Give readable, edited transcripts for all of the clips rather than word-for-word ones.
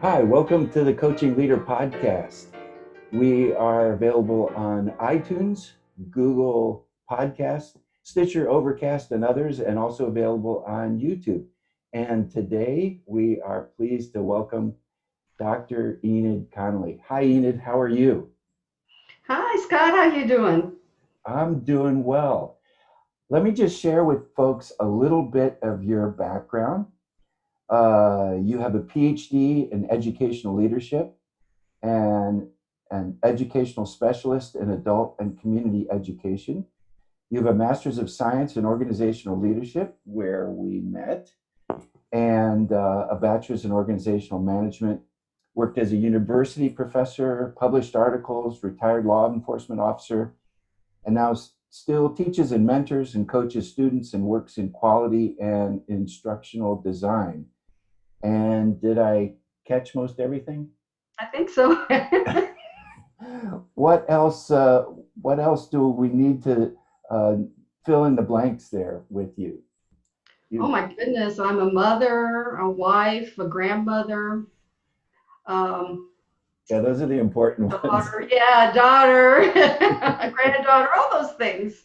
Hi, welcome to the Coaching Leader Podcast. We are available on iTunes, Google Podcast, Stitcher, Overcast, and others, and also available on YouTube. And today we are pleased to welcome Dr. Enid Conley. Hi, Enid. How are you? Hi, Scott. How you doing? I'm doing well. Let me just share with folks a little bit of your background. You have a PhD in educational leadership and an educational specialist in adult and community education. You have a master's of science in organizational leadership, where we met, and a bachelor's in organizational management. Worked as a university professor, published articles, retired law enforcement officer, and now still teaches and mentors and coaches students and works in quality and instructional design. And did I catch most everything? I think so. What else? What else do we need to uh, fill in the blanks there with you? Oh You, my goodness, I'm a mother, a wife, a grandmother, um, yeah, those are the important ones. daughter, yeah, daughter, a granddaughter, all those things.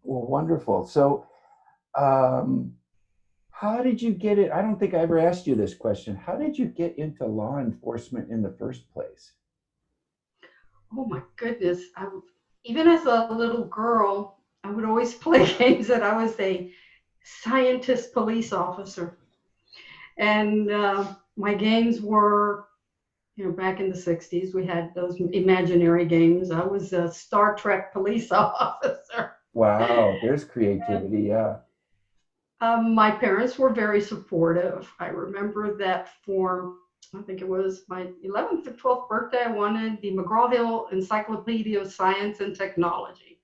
Well, wonderful. So, um, how did you get it? I don't think I ever asked you this question. How did you get into law enforcement in the first place? Oh my goodness, even as a little girl, I would always play games that I was a scientist police officer, and my games were back in the 60s, we had those imaginary games. I was a Star Trek police officer. Wow, there's creativity. Yeah. My parents were very supportive. I remember that for, I think it was my 11th or 12th birthday, I wanted the McGraw-Hill Encyclopedia of Science and Technology.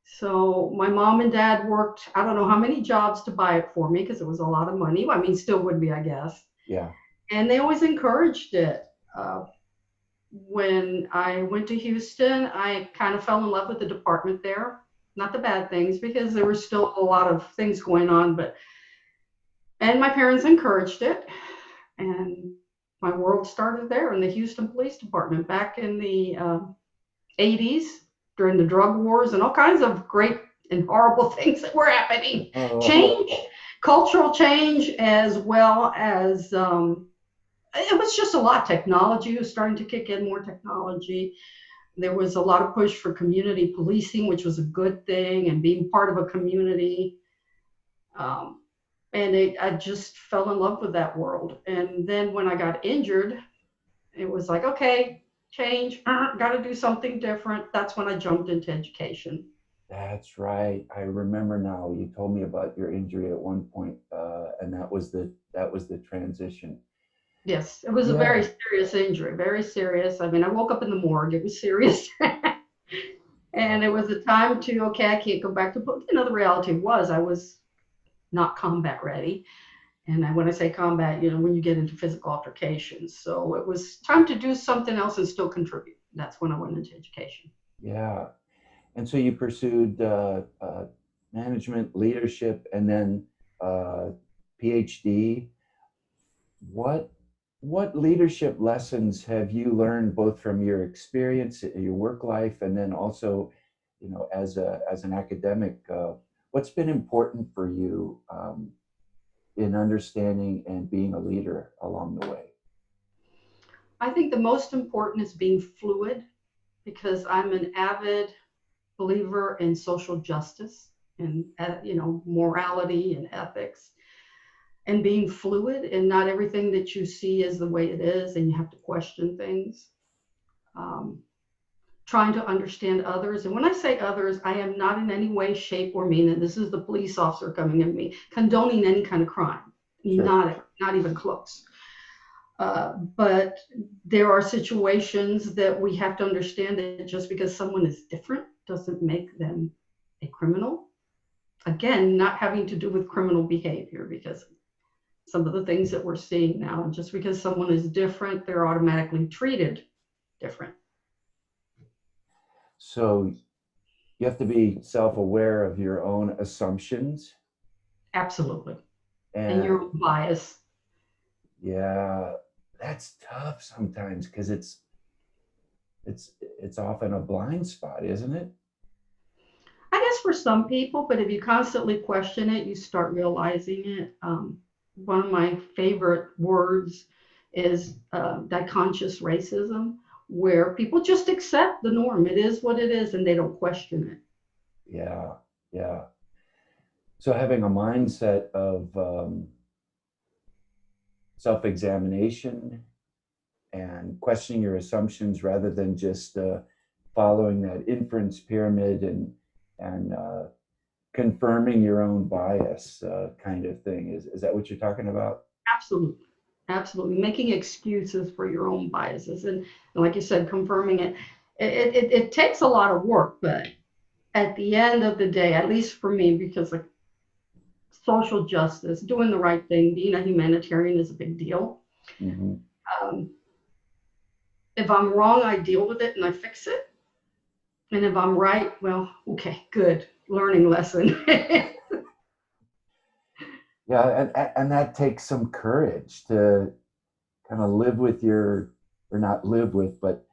So my mom and dad worked, I don't know how many jobs to buy it for me because it was a lot of money. I mean, still would be, I guess. Yeah. And they always encouraged it. When I went to Houston, I kind of fell in love with the department there. Not the bad things, because there were still a lot of things going on, and my parents encouraged it. And my world started there in the Houston Police Department back in the 80s during the drug wars and all kinds of great and horrible things that were happening. Oh, Change, cultural change, as well as it was just a lot. Technology was starting to kick in, more technology. There was a lot of push for community policing, which was a good thing, and being part of a community. Um, I just fell in love with that world. And then when I got injured, it was like, okay, change, got to do something different. That's when I jumped into education. that's right. I remember now. You told me about your injury at one point, and that was the transition. Yes, it was a very Yeah, serious injury, very serious. I mean, I woke up in the morgue. It was serious. And it was a time to, okay, I can't go back to, but the reality was I was not combat ready. And when I say combat, when you get into physical altercations. So it was time to do something else and still contribute. That's when I went into education. yeah. And so you pursued management, leadership, and then uh, PhD. What what leadership lessons have you learned both from your experience, your work life, and then also, as an academic? What's been important for you in understanding and being a leader along the way? I think the most important is being fluid, because I'm an avid believer in social justice and, morality and ethics, and being fluid, and not everything that you see is the way it is, and you have to question things. Um, Trying to understand others. And when I say others, I am not in any way, shape, or mean, and this is the police officer coming at me, condoning any kind of crime. Sure. Not even close. But there are situations that we have to understand that just because someone is different doesn't make them a criminal. Again, not having to do with criminal behavior, because some of the things that we're seeing now, and just because someone is different, they're automatically treated different. So you have to be self-aware of your own assumptions. Absolutely. And And your bias. yeah, that's tough sometimes because it's often a blind spot, isn't it? I guess for some people, but if you constantly question it, you start realizing it. One of my favorite words is conscious racism, where people just accept the norm. It is what it is, and they don't question it. Yeah, yeah. So having a mindset of self-examination and questioning your assumptions rather than just following that inference pyramid and confirming your own bias kind of thing. Is that what you're talking about? Absolutely. Absolutely. Making excuses for your own biases. And like you said, confirming it. It takes a lot of work, but at the end of the day, at least for me, because like social justice, doing the right thing, being a humanitarian is a big deal. Mm-hmm. Um, if I'm wrong, I deal with it and I fix it. And if I'm right, well, okay, good. Learning lesson. Yeah, and that takes some courage to kind of live with your, or not live with, but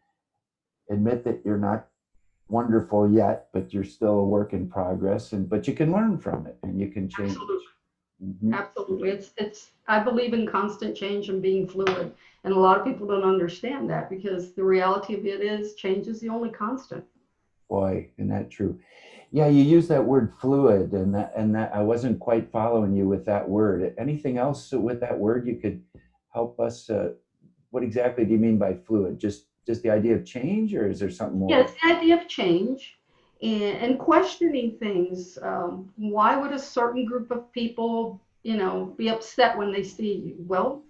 admit that you're not wonderful yet, but you're still a work in progress, and but you can learn from it and you can change. Absolutely. Mm-hmm. Absolutely. It's I believe in constant change and being fluid. And a lot of people don't understand that because the reality of it is change is the only constant. Boy, isn't that true? Yeah, you use that word fluid, and that I wasn't quite following you with that word. Anything else with that word you could help us? What exactly do you mean by fluid? Just the idea of change, or is there something Yeah, more? it's the idea of change and questioning things. Why would a certain group of people, be upset when they see you? Well,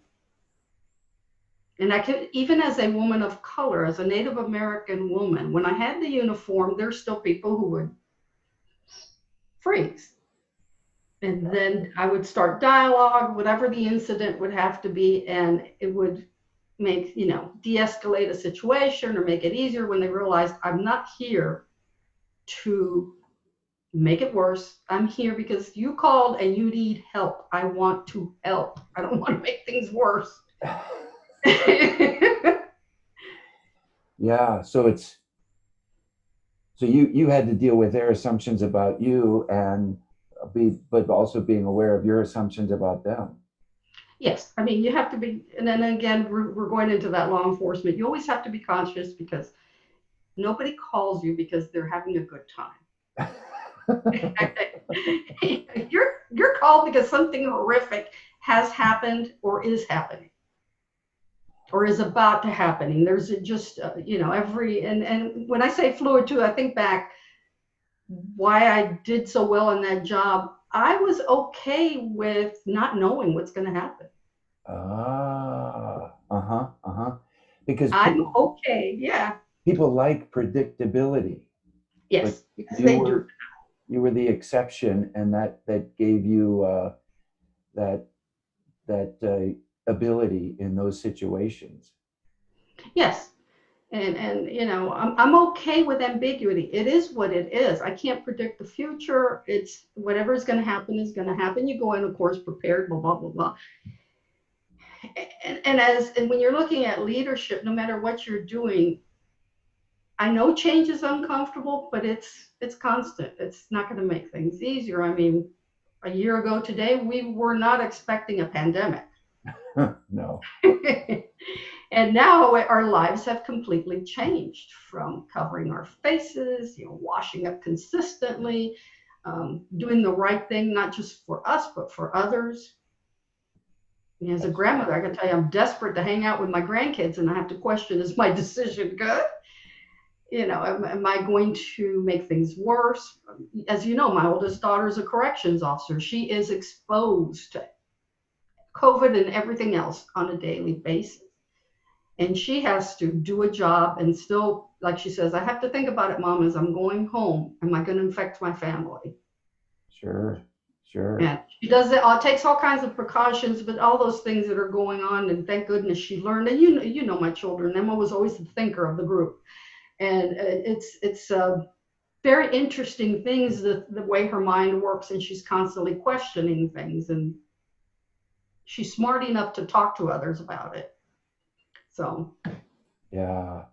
and I could, even as a woman of color, as a Native American woman, when I had the uniform, there's still people who would freeze. And then I would start dialogue, whatever the incident would have to be, and it would make, de-escalate a situation or make it easier when they realized I'm not here to make it worse. I'm here because you called and you need help. I want to help. I don't want to make things worse. Yeah, so you had to deal with their assumptions about you and but also being aware of your assumptions about them. Yes, I mean, you have to be, and then again, we're going into that law enforcement. You always have to be conscious because nobody calls you because they're having a good time. You're called because something horrific has happened or is happening or is about to happening. There's just every and when I say fluid too, I think back why I did so well in that job. I was okay with not knowing what's going to happen. Uh-huh, uh-huh. Because I'm okay. Yeah. people like predictability, but Yes. Yes, you they do. were you were the exception, and that gave you that ability in those situations. Yes. And I'm okay with ambiguity. It is what it is. I can't predict the future. It's whatever is going to happen is going to happen. You go in, of course, prepared. Blah blah blah blah. And when you're looking at leadership, no matter what you're doing, I know change is uncomfortable, but it's constant. It's not going to make things easier. I mean, a year ago today, we were not expecting a pandemic. No. And now our lives have completely changed from covering our faces, washing up consistently, doing the right thing, not just for us, but for others. As a That's grandmother, I can tell you I'm desperate to hang out with my grandkids, and I have to question, is my decision good? Am I going to make things worse? As you know, my oldest daughter is a corrections officer. She is exposed to COVID and everything else on a daily basis. And she has to do a job and still, like she says, I have to think about it, Mom, as I'm going home. Am I going to infect my family? sure, sure. And she does it, takes all kinds of precautions, but all those things that are going on. And thank goodness she learned. And you know my children. Emma was always the thinker of the group. And it's very interesting things, the way her mind works. And she's constantly questioning things. And she's smart enough to talk to others about it. So Yeah,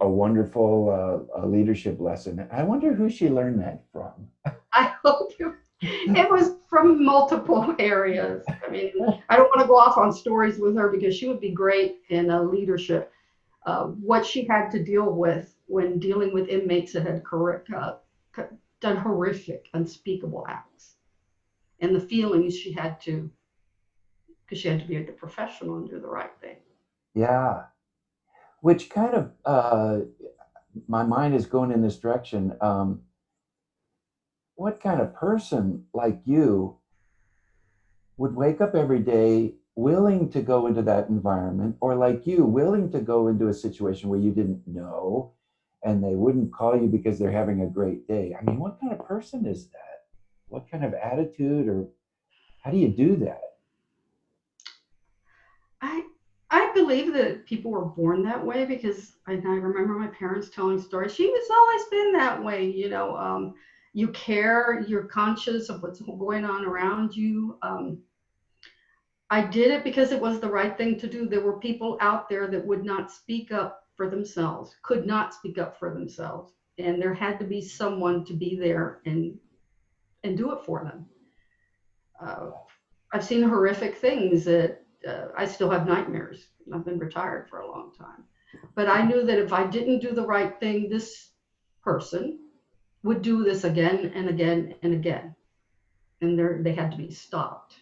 a wonderful leadership lesson. I wonder who she learned that from. I hope it was from multiple areas. I mean, I don't want to go off on stories with her because she would be great in leadership. What she had to deal with when dealing with inmates that had done horrific, unspeakable acts, and the feelings she had to, because she had to be a professional and do the right thing. Yeah, which kind of my mind is going in this direction. What kind of person like you would wake up every day willing to go into that environment, or like you, willing to go into a situation where you didn't know and they wouldn't call you because they're having a great day? I mean, what kind of person is that? What kind of attitude, or how do you do that? I I believe that people were born that way because I remember my parents telling stories. She was always been that way, you know. You care, you're conscious of what's going on around you. I did it because it was the right thing to do. There were people out there that would not speak up for themselves, could not speak up for themselves, and there had to be someone to be there and do it for them. Uh, I've seen horrific things that I still have nightmares. I've been retired for a long time. But I knew that if I didn't do the right thing, this person would do this again and again and again. And they had to be stopped,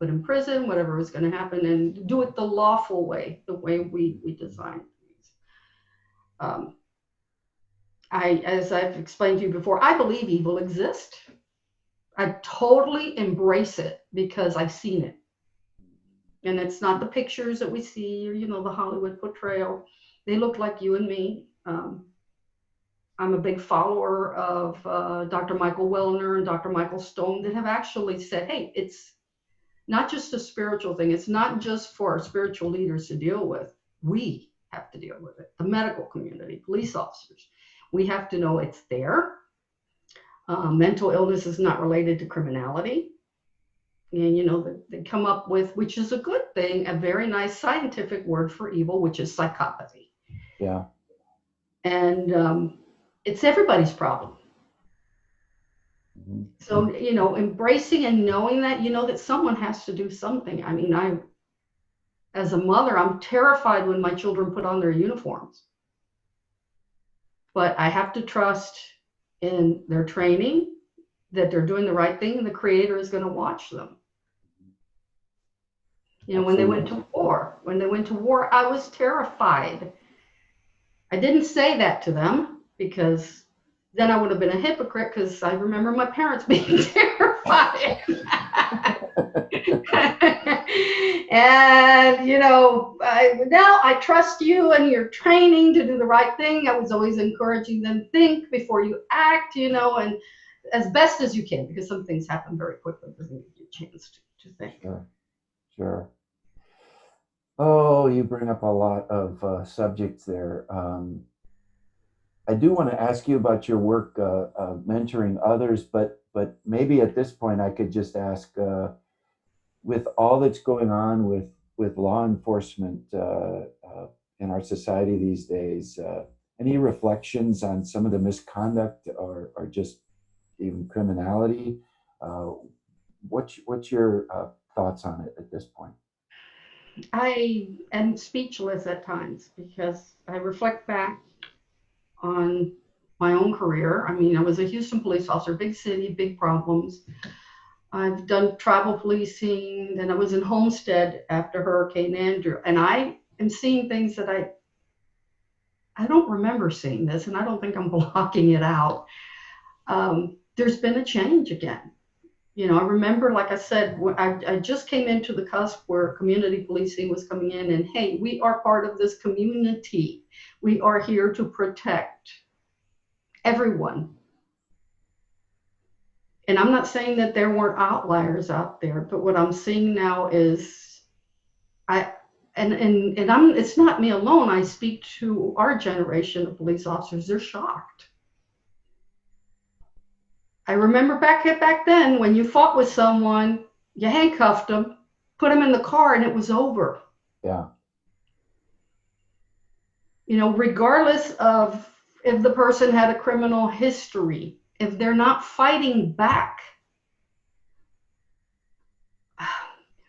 put in prison, whatever was going to happen, and do it the lawful way, the way we designed things. Um, as I've explained to you before, I believe evil exists. I totally embrace it because I've seen it. And it's not the pictures that we see, or, you know, the Hollywood portrayal. They look like you and me. I'm a big follower of Dr. Michael Wellner and Dr. Michael Stone that have actually said, hey, it's not just a spiritual thing. It's not just for our spiritual leaders to deal with. We have to deal with it. The medical community, police officers, we have to know it's there. Mental illness is not related to criminality. And, you know, they come up with, which is a good thing, a very nice scientific word for evil, which is psychopathy. Yeah. And it's everybody's problem. Mm-hmm. So, you know, embracing and knowing that, you know, that someone has to do something. I mean, as a mother, I'm terrified when my children put on their uniforms. But I have to trust in their training, that they're doing the right thing, and the Creator is going to watch them. You know, Absolutely. when they went to war, I was terrified. I didn't say that to them because then I would have been a hypocrite, because I remember my parents being terrified. And, you know, now I trust you and your training to do the right thing. I was always encouraging them, think before you act, you know, and as best as you can, because some things happen very quickly. It doesn't give you a chance to think. Sure. Sure. Oh, you bring up a lot of subjects there. I do want to ask you about your work mentoring others, but maybe at this point I could just ask, with all that's going on with law enforcement in our society these days, any reflections on some of the misconduct or just even criminality? Uh, what's your thoughts on it at this point? I am speechless at times because I reflect back on my own career. I mean, I was a Houston police officer, big city, big problems. I've done tribal policing, then I was in Homestead after Hurricane Andrew, and I am seeing things that I don't remember seeing this, and I don't think I'm blocking it out. There's been a change again. You know, I remember, like I said, I just came into the cusp where community policing was coming in, and hey, we are part of this community. We are here to protect everyone. And I'm not saying that there weren't outliers out there, but what I'm seeing now is I and I'm it's not me alone. I speak to our generation of police officers. They're shocked. I remember back then when you fought with someone, you handcuffed them, put them in the car, and it was over. Yeah. Regardless of if the person had a criminal history, if they're not fighting back,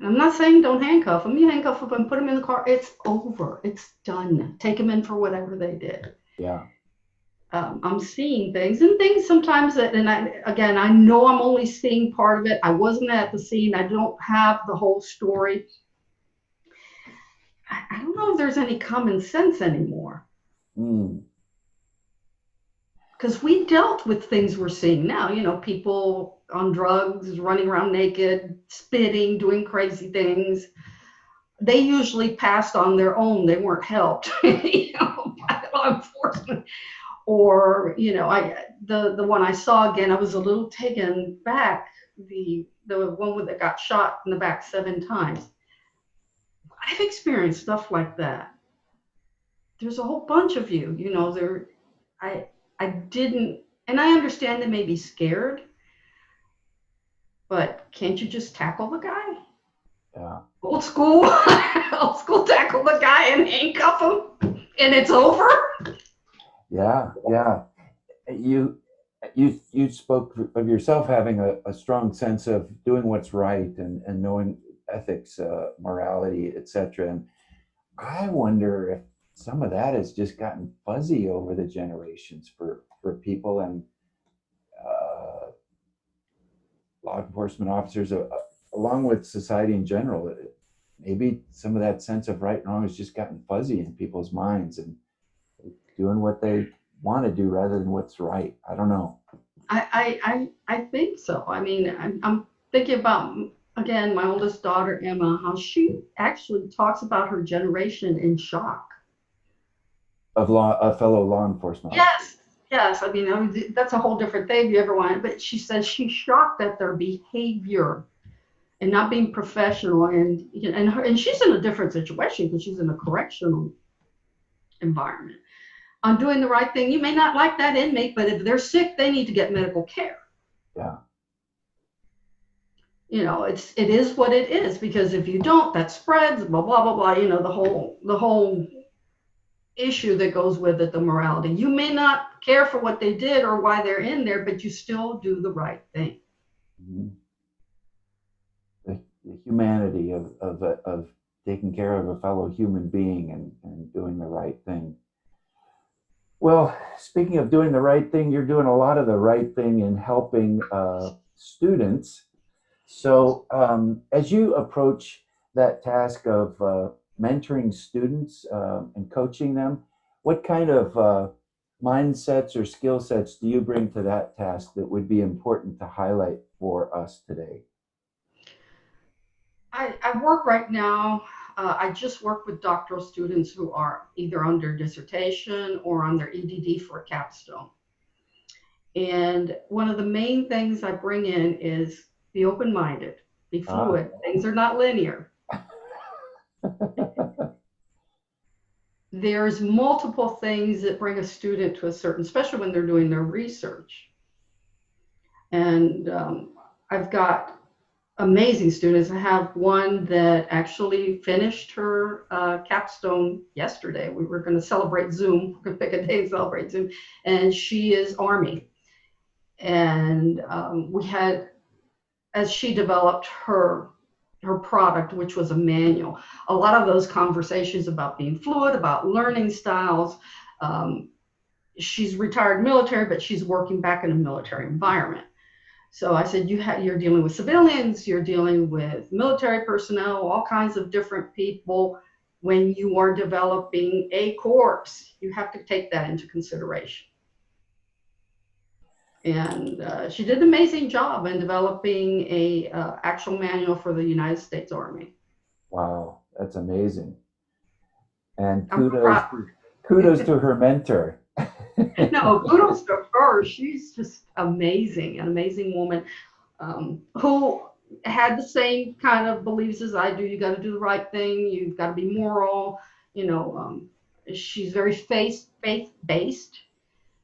I'm not saying don't handcuff them. You handcuff them and put them in the car. It's over. It's done. Take them in for whatever they did. Yeah. I'm seeing things and things sometimes that, and I know I'm only seeing part of it. I wasn't at the scene. I don't have the whole story. I don't know if there's any common sense anymore. Mm. Because we dealt with things we're seeing now, people on drugs, running around naked, spitting, doing crazy things. They usually passed on their own. They weren't helped, by law enforcement. Or, the one I saw again, I was a little taken back. The one that got shot in the back 7 times. I've experienced stuff like that. There's a whole bunch of you, I didn't, and I understand they may be scared, but can't you just tackle the guy? Yeah. Old school, old school, tackle the guy and handcuff him, and it's over. Yeah. Yeah. You spoke of yourself having a strong sense of doing what's right and knowing ethics, morality, etc. And I wonder if some of that has just gotten fuzzy over the generations for people and law enforcement officers, along with society in general. Maybe some of that sense of right and wrong has just gotten fuzzy in people's minds and doing what they want to do rather than what's right. I don't know. I think so. I mean, I'm thinking about, again, my oldest daughter, Emma, how she actually talks about her generation in shock. Of fellow law enforcement officers. Yes, yes. I mean, that's a whole different thing if you ever want. But she says she's shocked at their behavior and not being professional. And she's in a different situation because she's in a correctional environment. On doing the right thing, you may not like that inmate, but if they're sick, they need to get medical care. Yeah. It is what it is, because if you don't, that spreads, blah blah blah blah. The whole issue that goes with it, the morality. You may not care for what they did or why they're in there, but you still do the right thing. Mm-hmm. The humanity of taking care of a fellow human being and doing the right thing. Well, speaking of doing the right thing, you're doing a lot of the right thing in helping students. So, as you approach that task of mentoring students and coaching them, what kind of mindsets or skill sets do you bring to that task that would be important to highlight for us today? I work right now. I just work with doctoral students who are either on their dissertation or on their EDD for a capstone. And one of the main things I bring in is be open-minded, be fluid. Things are not linear. There's multiple things that bring a student to a certain, especially when they're doing their research. And I've got amazing students. I have one that actually finished her capstone yesterday. We were going to celebrate Zoom. We're going to pick a day and celebrate Zoom. And she is Army. And we had, as she developed her product, which was a manual, a lot of those conversations about being fluid, about learning styles. She's retired military, but she's working back in a military environment. So I said, you're dealing with civilians, you're dealing with military personnel, all kinds of different people. When you are developing a course, you have to take that into consideration. And she did an amazing job in developing a actual manual for the United States Army. Wow, that's amazing. And kudos to her mentor. No, kudos to her. She's just amazing, an amazing woman who had the same kind of beliefs as I do. You got to do the right thing. You've got to be moral. She's very faith-based.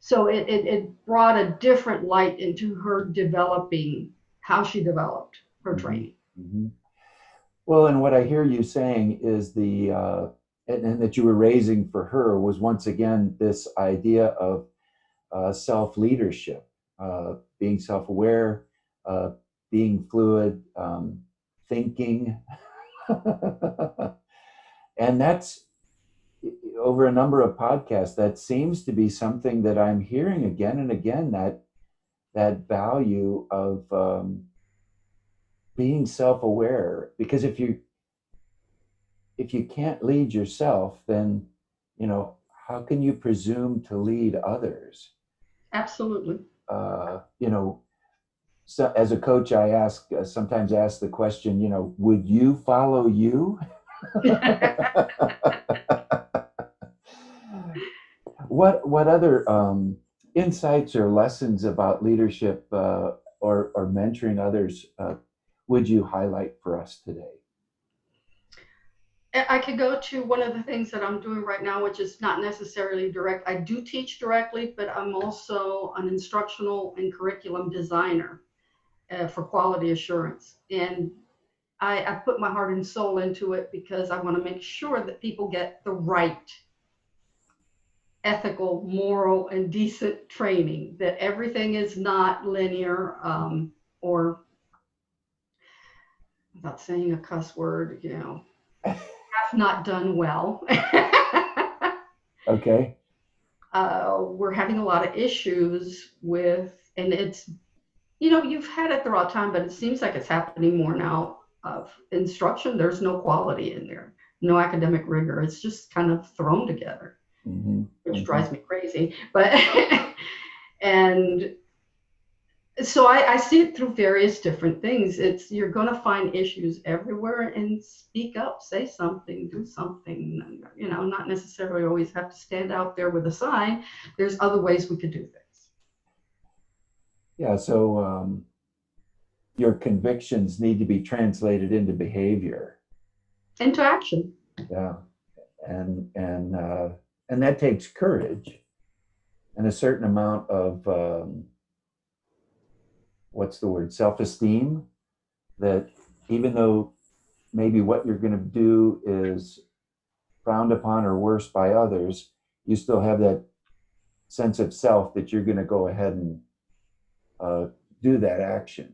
So it brought a different light into her developing, how she developed her training. Mm-hmm. Well, and what I hear you saying is the and that you were raising for her was once again this idea of self leadership, being self aware, uh, being fluid, thinking. And that's over a number of podcasts. That seems to be something that I'm hearing again and again, that value of being self aware. Because if you can't lead yourself, then you know how can you presume to lead others? Absolutely. You know, so as a coach, I ask sometimes ask the question, you know, would you follow you? What other insights or lessons about leadership or mentoring others would you highlight for us today? I could go to one of the things that I'm doing right now, which is not necessarily direct. I do teach directly, but I'm also an instructional and curriculum designer for quality assurance. And I put my heart and soul into it because I want to make sure that people get the right ethical, moral, and decent training, that everything is not linear or, without saying a cuss word, have not done well. Okay. We're having a lot of issues with, and it's, you've had it throughout time, but it seems like it's happening more now of instruction. There's no quality in there, no academic rigor. It's just kind of thrown together, Mm-hmm. which Mm-hmm. drives me crazy. But, and so I see it through various different things. You're going to find issues everywhere, and speak up, say something, do something. Not necessarily always have to stand out there with a sign. There's other ways we could do things. Yeah. So your convictions need to be translated into behavior. Into action. Yeah, and that takes courage and a certain amount of what's the word, self-esteem, that even though maybe what you're going to do is frowned upon or worse by others, you still have that sense of self that you're going to go ahead and uh, do that action.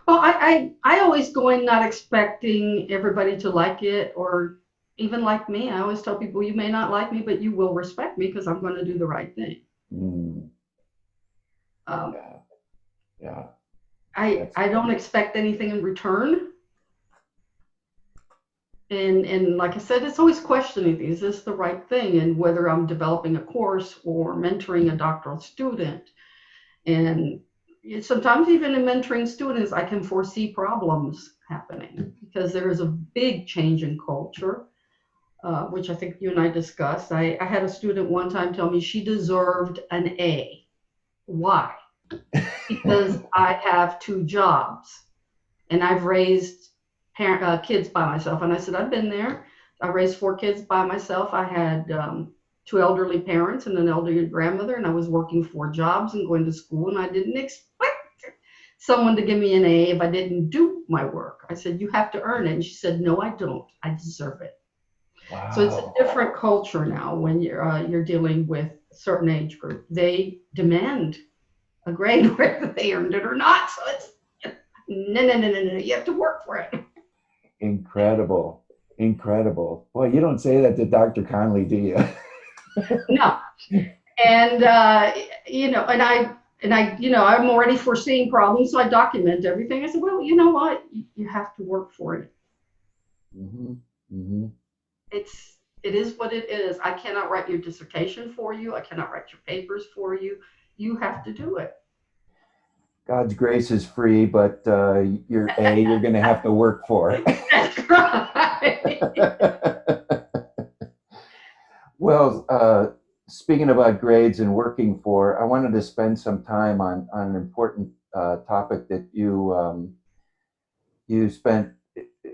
Well, I always go in not expecting everybody to like it or even like me. I always tell people, you may not like me, but you will respect me because I'm going to do the right thing. Mm, Um, yeah, yeah, that's I don't expect anything in return. And like I said, it's always questioning, is this the right thing? And whether I'm developing a course or mentoring a doctoral student. And sometimes even in mentoring students, I can foresee problems happening because there is a big change in culture, which I think you and I discussed. I had a student one time tell me she deserved an A. Why? Because I have 2 jobs and I've raised kids by myself. And I said, I've been there. I raised 4 kids by myself. I had 2 elderly parents and an elderly grandmother, and I was working 4 jobs and going to school, and I didn't expect someone to give me an A if I didn't do my work. I said, you have to earn it. And she said, no, I don't. I deserve it. So it's a wow. different culture now when you're dealing with a certain age group. They demand a grade whether they earned it or not. So it's no, no, no, no, no. You have to work for it. Incredible, incredible. Boy, you don't say that to Dr. Conley, do you? No, and I'm already foreseeing problems, so I document everything. I said, well, you know what? You have to work for it. Mm-hmm. Mm-hmm. It is what it is. I cannot write your dissertation for you. I cannot write your papers for you. You have to do it. God's grace is free, but you're going to have to work for. That's right. Well, speaking about grades and working for, I wanted to spend some time on an important topic that you spent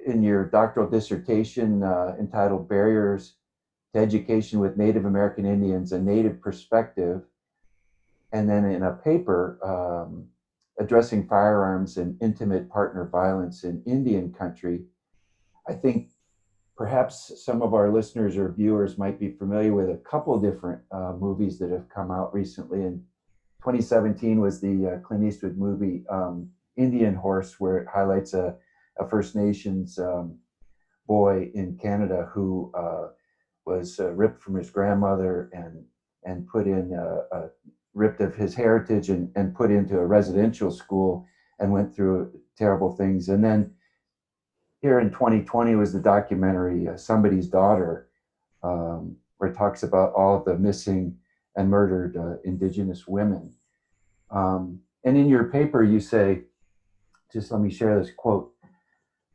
in your doctoral dissertation entitled "Barriers to Education with Native American Indians: A Native Perspective," and then in a paper addressing firearms and intimate partner violence in Indian country. I think perhaps some of our listeners or viewers might be familiar with a couple of different movies that have come out recently. In 2017 was the Clint Eastwood movie Indian Horse, where it highlights a First Nations boy in Canada who was ripped from his grandmother and put in ripped of his heritage and put into a residential school and went through terrible things. And then here in 2020 was the documentary Somebody's Daughter, where it talks about all of the missing and murdered Indigenous women. And in your paper, you say, just let me share this quote: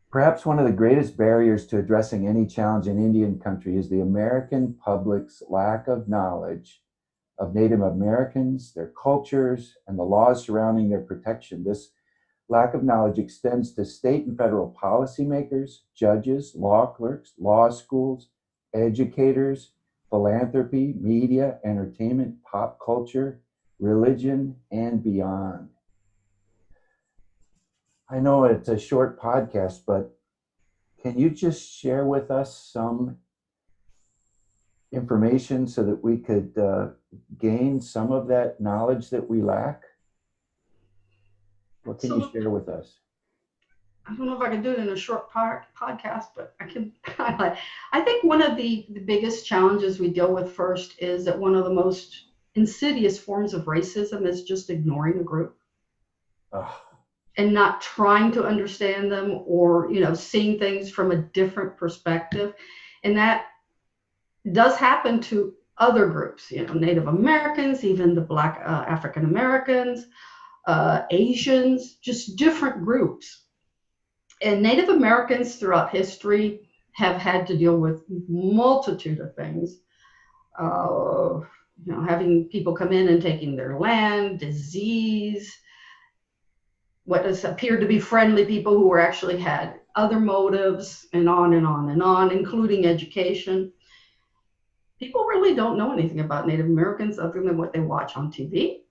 "Perhaps one of the greatest barriers to addressing any challenge in Indian country is the American public's lack of knowledge of Native Americans, their cultures, and the laws surrounding their protection. This lack of knowledge extends to state and federal policymakers, judges, law clerks, law schools, educators, philanthropy, media, entertainment, pop culture, religion, and beyond." I know it's a short podcast, but can you just share with us some information so that we could gain some of that knowledge that we lack? What can you So share with us? I don't know if I can do it in a short podcast, but I can highlight. I think one of the biggest challenges we deal with first is that one of the most insidious forms of racism is just ignoring a group Oh, and not trying to understand them, or seeing things from a different perspective. And that does happen to other groups, Native Americans, even the Black African Americans, Asians, just different groups. And Native Americans throughout history have had to deal with multitude of things. Having people come in and taking their land, disease, what has appeared to be friendly people who were actually had other motives, and on and on and on, including education. People really don't know anything about Native Americans other than what they watch on TV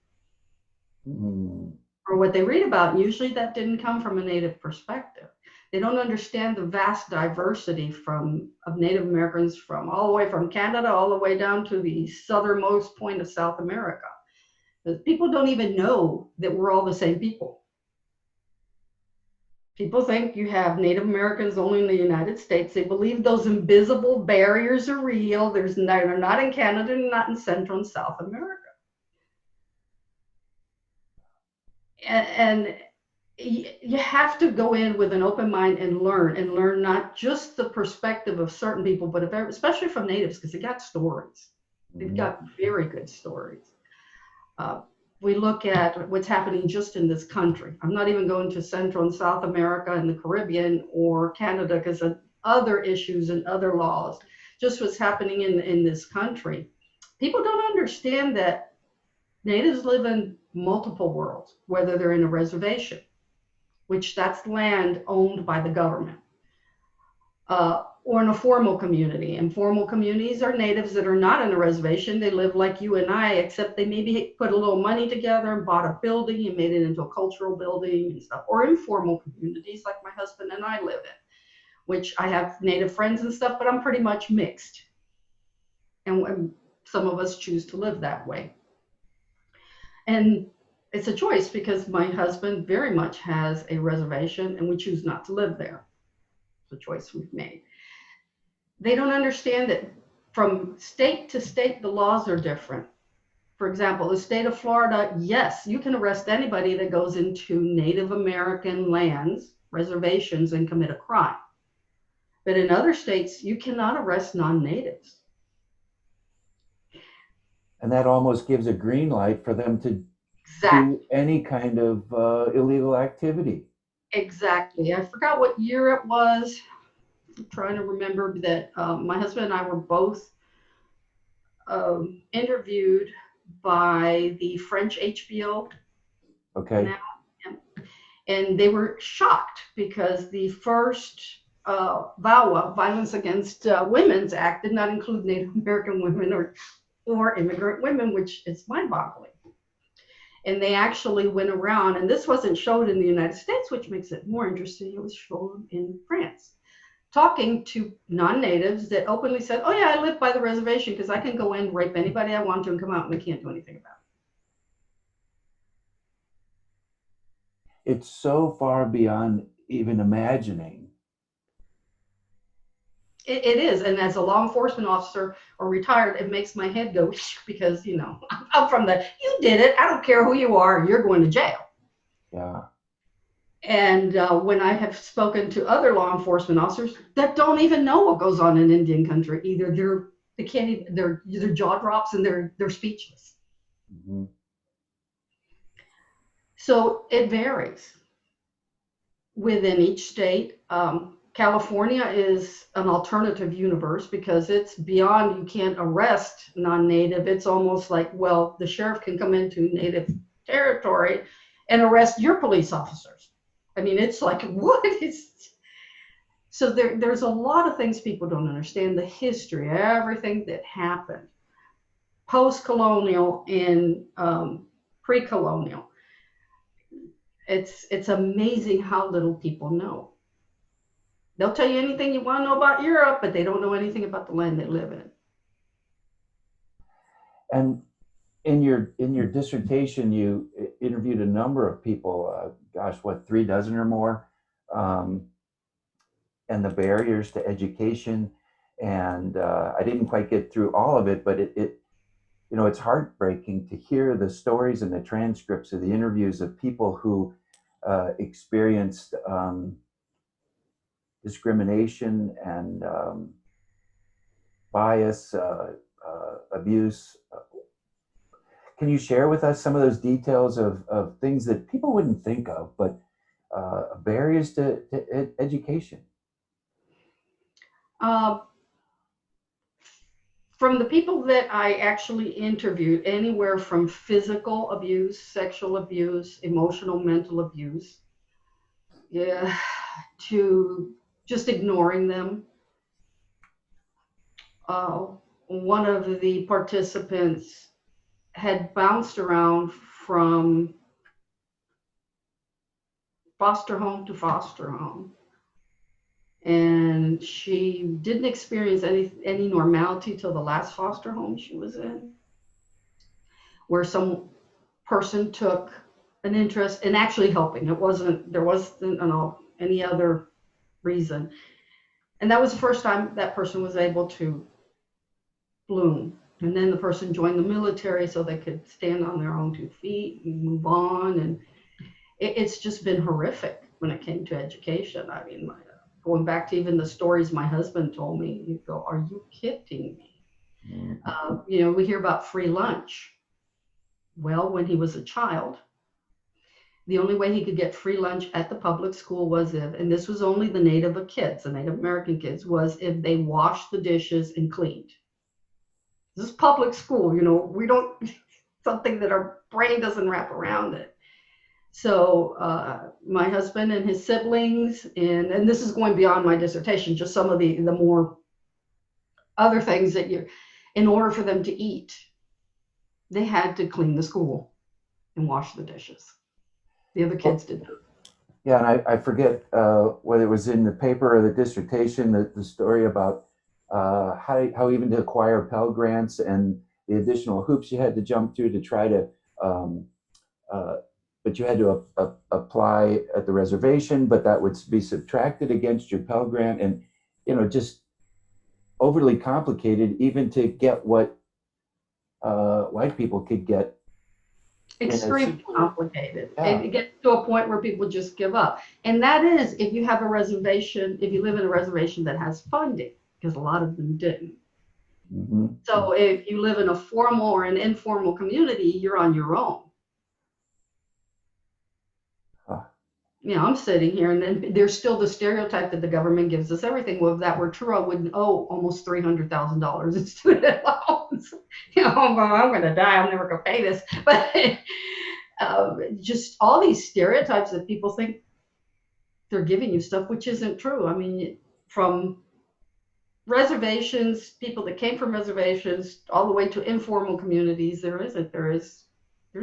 or what they read about. And usually that didn't come from a Native perspective. They don't understand the vast diversity of Native Americans from all the way from Canada all the way down to the southernmost point of South America. People don't even know that we're all the same people. People think you have Native Americans only in the United States. They believe those invisible barriers are real. They're not in Canada, not in Central and South America. And you have to go in with an open mind and learn not just the perspective of certain people, but especially from natives, because they got stories. They've got very good stories. We look at what's happening just in this country. I'm not even going to Central and South America and the Caribbean or Canada because of other issues and other laws. Just what's happening in this country. People don't understand that natives live in multiple worlds, whether they're in a reservation, which that's land owned by the government, or in a formal community. And formal communities are natives that are not in a reservation. They live like you and I, except they maybe put a little money together and bought a building and made it into a cultural building and stuff. Or informal communities like my husband and I live in, which I have native friends and stuff, but I'm pretty much mixed. And some of us choose to live that way. And it's a choice because my husband very much has a reservation and we choose not to live there. It's a choice we've made. They don't understand that from state to state, the laws are different. For example, the state of Florida, yes, you can arrest anybody that goes into Native American lands, reservations, and commit a crime. But in other states, you cannot arrest non-natives. And that almost gives a green light for them to do any kind of illegal activity. Exactly. I forgot what year it was. I'm trying to remember that my husband and I were both interviewed by the French HBO. Okay. And they were shocked because the first VAWA, Violence Against Women's Act, did not include Native American women or immigrant women, which is mind-boggling. And they actually went around, and this wasn't shown in the United States, which makes it more interesting. It was shown in France, talking to non-natives that openly said, oh yeah, I live by the reservation because I can go in, rape anybody I want to, and come out and they can't do anything about It's so far beyond even imagining. it. It is. And as a law enforcement officer or retired, it makes my head go because, I'm from you did it. I don't care who you are. You're going to jail. Yeah. And when I have spoken to other law enforcement officers that don't even know what goes on in Indian country, either they can't even, their jaw drops and they're speechless. Mm-hmm. So it varies within each state. California is an alternative universe because it's beyond, you can't arrest non-native. It's almost like, well, the sheriff can come into native territory and arrest your police officers. I mean, it's like, what is... So there's a lot of things people don't understand, the history, everything that happened, post-colonial and pre-colonial. It's amazing how little people know. They'll tell you anything you want to know about Europe, but they don't know anything about the land they live in. And in your dissertation, you interviewed a number of people. Gosh, what, 3 dozen or more, um, and the barriers to education. And I didn't quite get through all of it, but it's heartbreaking to hear the stories and the transcripts of the interviews of people who experienced discrimination and bias, abuse. Can you share with us some of those details of things that people wouldn't think of, but barriers to education? Uh, from the people that I actually interviewed, anywhere from physical abuse, sexual abuse, emotional, mental abuse, yeah, to just ignoring them. One of the participants had bounced around from foster home to foster home, and she didn't experience any normality till the last foster home she was in, where some person took an interest in actually helping. There wasn't any other reason, and that was the first time that person was able to bloom. And then the person joined the military so they could stand on their own 2 feet and move on. And it's just been horrific when it came to education. I mean, going back to even the stories my husband told me, you go, are you kidding me? We hear about free lunch. Well, when he was a child, the only way he could get free lunch at the public school was if, and this was only the Native American kids, was if they washed the dishes and cleaned. This is public school, we don't, something that our brain doesn't wrap around it. So my husband and his siblings, and this is going beyond my dissertation, just some of the more other things that in order for them to eat, they had to clean the school and wash the dishes. The other kids did not. Yeah, and I forget whether it was in the paper or the dissertation, the story about how even to acquire Pell Grants and the additional hoops you had to jump through to try to, but you had to apply at the reservation, but that would be subtracted against your Pell Grant, and just overly complicated even to get what white people could get. Extremely complicated. Yeah. It gets to a point where people just give up. And that is if you have a reservation, if you live in a reservation that has funding, because a lot of them didn't. Mm-hmm. So if you live in a formal or an informal community, you're on your own. I'm sitting here, and then there's still the stereotype that the government gives us everything. Well, if that were true, I wouldn't owe almost $300,000 in student loans. I'm going to die. I'm never going to pay this. But just all these stereotypes that people think they're giving you stuff, which isn't true. I mean, from reservations, people that came from reservations, all the way to informal communities, there's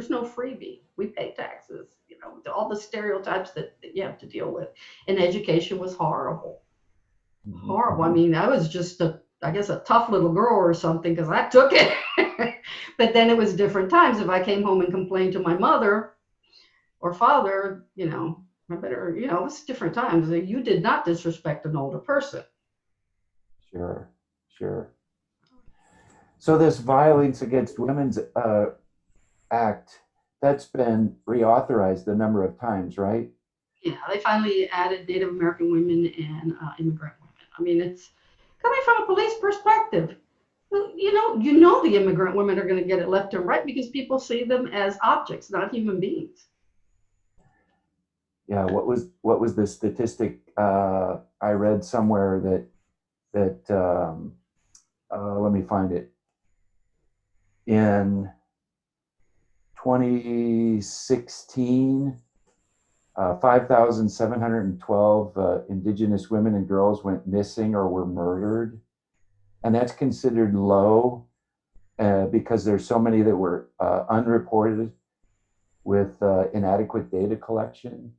no freebie. We pay taxes. All the stereotypes that you have to deal with. And education was horrible. horrible. I Mhm. mean, I was just I guess a tough little girl or something because I took it. But then it was different times. If I came home and complained to my mother or father, I better, it was different times. You did not disrespect an older person. Sure, sure. So this Violence Against Women's Act, that's been reauthorized a number of times, right? Yeah, they finally added Native American women and immigrant women. I mean, it's coming from a police perspective. Well, you know the immigrant women are going to get it left and right because people see them as objects, not human beings. Yeah. What was the statistic I read somewhere that let me find it. In 2016, 5,712 Indigenous women and girls went missing or were murdered, and that's considered low because there's so many that were unreported with inadequate data collection.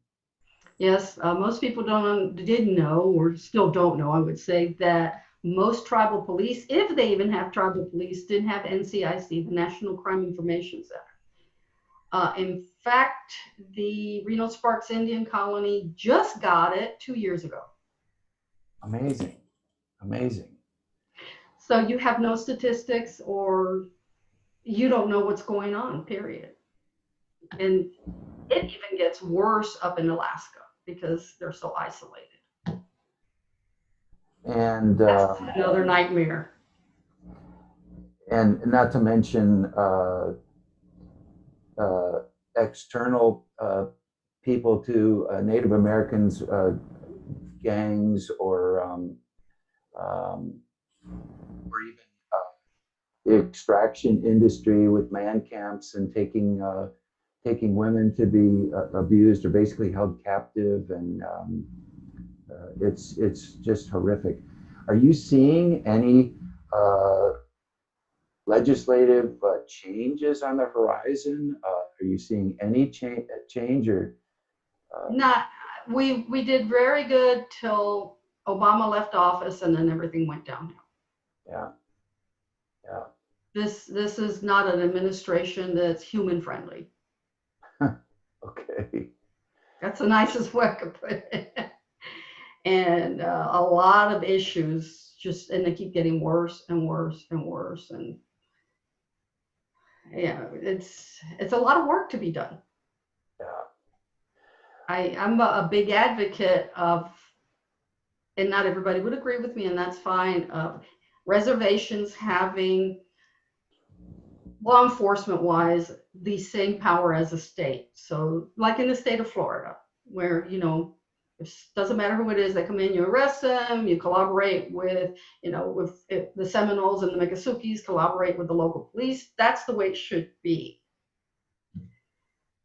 Yes, most people didn't know or still don't know, I would say, that most tribal police, if they even have tribal police, didn't have NCIC, the National Crime Information Center. In fact, the Reno Sparks Indian Colony just got it 2 years ago. Amazing, amazing. So you have no statistics or you don't know what's going on, period. And it even gets worse up in Alaska because they're so isolated. And That's another nightmare. and not to mention uh, external people to Native Americans, gangs, um, or even the extraction industry with man camps and taking women to be abused or basically held captive, and it's just horrific. Are you seeing any uh, legislative changes on the horizon? Are you seeing any change or uh, Not we did very good till Obama left office and then everything went downhill. yeah, yeah. This is not an administration that's human friendly. Okay. That's the nicest way to put it. And a lot of issues just and they keep getting worse and worse and worse and yeah, it's a lot of work to be done. Yeah. I'm a big advocate of, and not everybody would agree with me, and that's fine, of reservations having law enforcement wise the same power as a state. So like in the state of Florida, where it doesn't matter who it is that come in, you arrest them, you collaborate with with the Seminoles and the Miccosukees collaborate with the local police. That's the way it should be.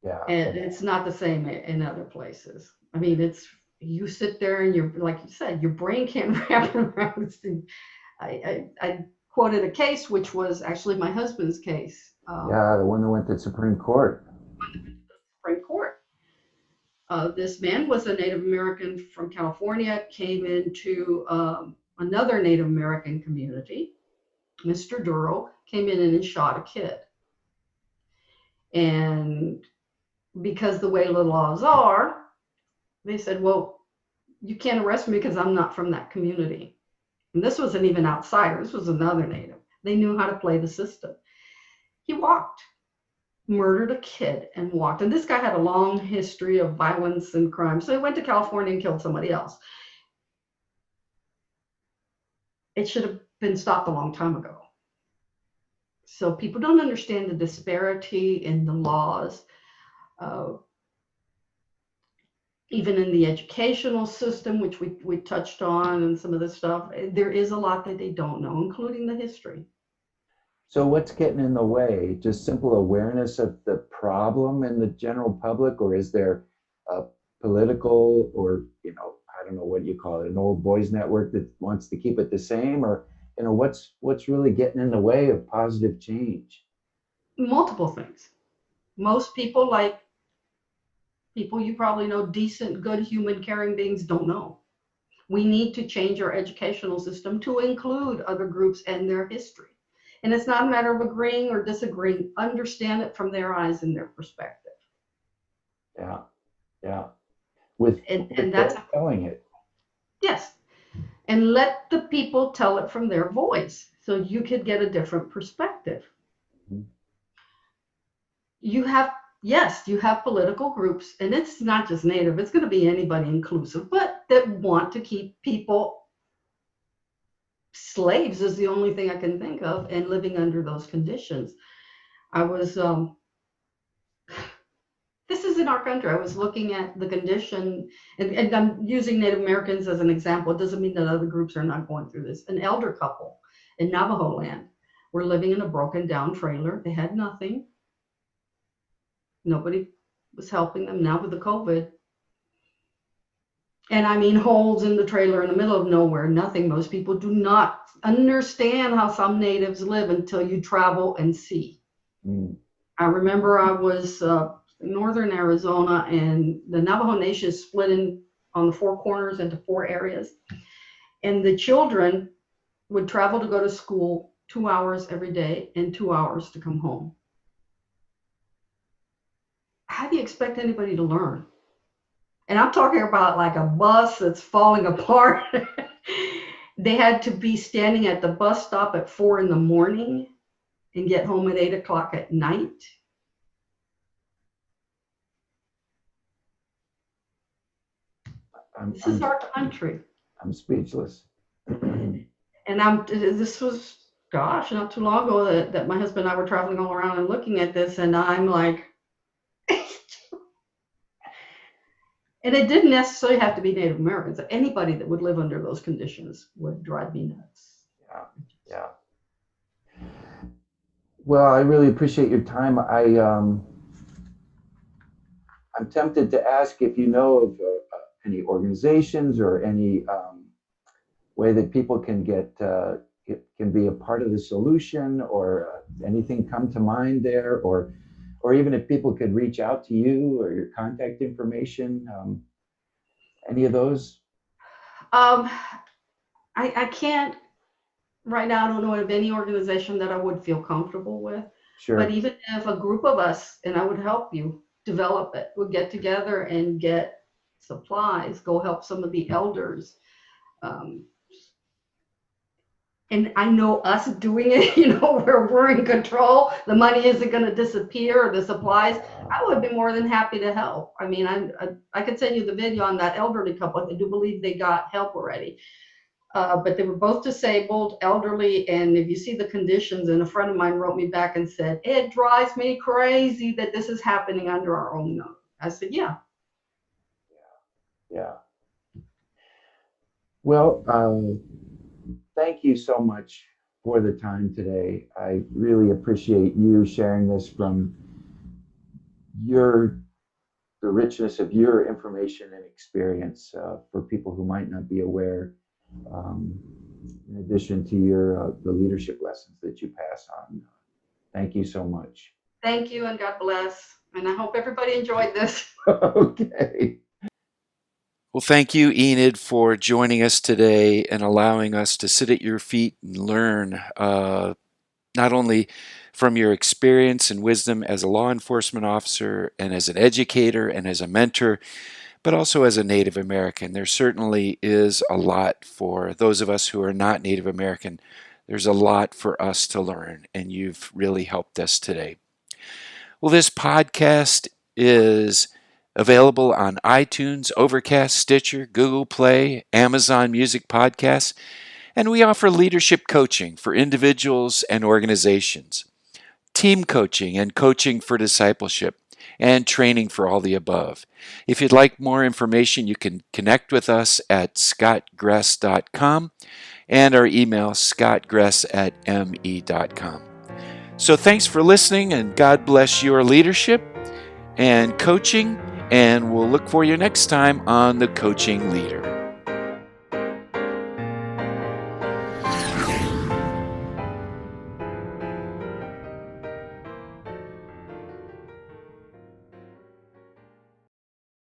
Yeah. And it's not the same in other places. I mean, it's you sit there and you're like you said, your brain can't wrap it around. I quoted a case which was actually my husband's case. Yeah, the one that went to Supreme Court. Supreme Court. This man was a Native American from California, came into another Native American community. Mr. Duro came in and shot a kid. And because the way the laws are, they said, well, you can't arrest me because I'm not from that community. And this wasn't even outsider, this was another Native. They knew how to play the system. He walked, murdered a kid and walked. And this guy had a long history of violence and crime. So he went to California and killed somebody else. It should have been stopped a long time ago. So people don't understand the disparity in the laws, uh, even in the educational system, which we touched on and some of this stuff. There is a lot that they don't know, including the history. So what's getting in the way? Just simple awareness of the problem in the general public, or is there a political or, I don't know what you call it, an old boys network that wants to keep it the same, or, what's really getting in the way of positive change? Multiple things. Most people, like people you probably know, decent, good, human, caring beings, don't know. We need to change our educational system to include other groups and their history. And it's not a matter of agreeing or disagreeing. Understand it from their eyes and their perspective. Yeah, yeah. With That's telling it. yes. And let the people tell it from their voice so you could get a different perspective. Mm-hmm. You have political groups, and it's not just Native, it's going to be anybody inclusive, but that want to keep people slaves is the only thing I can think of, and living under those conditions. I was, this is in our country. I was looking at the condition, and I'm using Native Americans as an example. It doesn't mean that other groups are not going through this. An elder couple in Navajo land were living in a broken down trailer. They had nothing. Nobody was helping them. Now with the COVID, and I mean holes in the trailer in the middle of nowhere, nothing. Most people do not understand how some natives live until you travel and see. Mm. I remember I was in northern Arizona, and the Navajo Nation is split in on the four corners into 4 areas. And the children would travel to go to school 2 hours every day and 2 hours to come home. How do you expect anybody to learn? And I'm talking about like a bus that's falling apart. They had to be standing at the bus stop at 4 a.m. and get home at 8 o'clock at night. This is our country. I'm speechless. And this was, gosh, not too long ago that my husband and I were traveling all around and looking at this, and I'm like, and it didn't necessarily have to be Native Americans. Anybody that would live under those conditions would drive me nuts. Yeah, yeah. Well, I really appreciate your time. I'm tempted to ask if you know of any organizations or any way that people can can be a part of the solution, or anything come to mind there, or even if people could reach out to you or your contact information, any of those? I can't right now. I don't know of any organization that I would feel comfortable with. Sure. But even if a group of us, and I would help you develop it, would get together and get supplies, go help some of the elders. And I know us doing it, where we're in control, the money isn't going to disappear, or the supplies. I would be more than happy to help. I mean, I could send you the video on that elderly couple. I do believe they got help already. But they were both disabled, elderly, and if you see the conditions, and a friend of mine wrote me back and said, it drives me crazy that this is happening under our own nose. I said, yeah. Yeah. Well, thank you so much for the time today. I really appreciate you sharing this from the richness of your information and experience for people who might not be aware, in addition to the leadership lessons that you pass on. Thank you so much. Thank you, and God bless. And I hope everybody enjoyed this. Okay. Well, thank you, Enid, for joining us today and allowing us to sit at your feet and learn not only from your experience and wisdom as a law enforcement officer and as an educator and as a mentor, but also as a Native American. There certainly is a lot for those of us who are not Native American. There's a lot for us to learn, and you've really helped us today. Well, this podcast is available on iTunes, Overcast, Stitcher, Google Play, Amazon Music Podcasts, and we offer leadership coaching for individuals and organizations, team coaching and coaching for discipleship, and training for all the above. If you'd like more information, you can connect with us at scottgress.com and our email scottgress@me.com. So thanks for listening, and God bless your leadership and coaching, and we'll look for you next time on The Coaching Leader.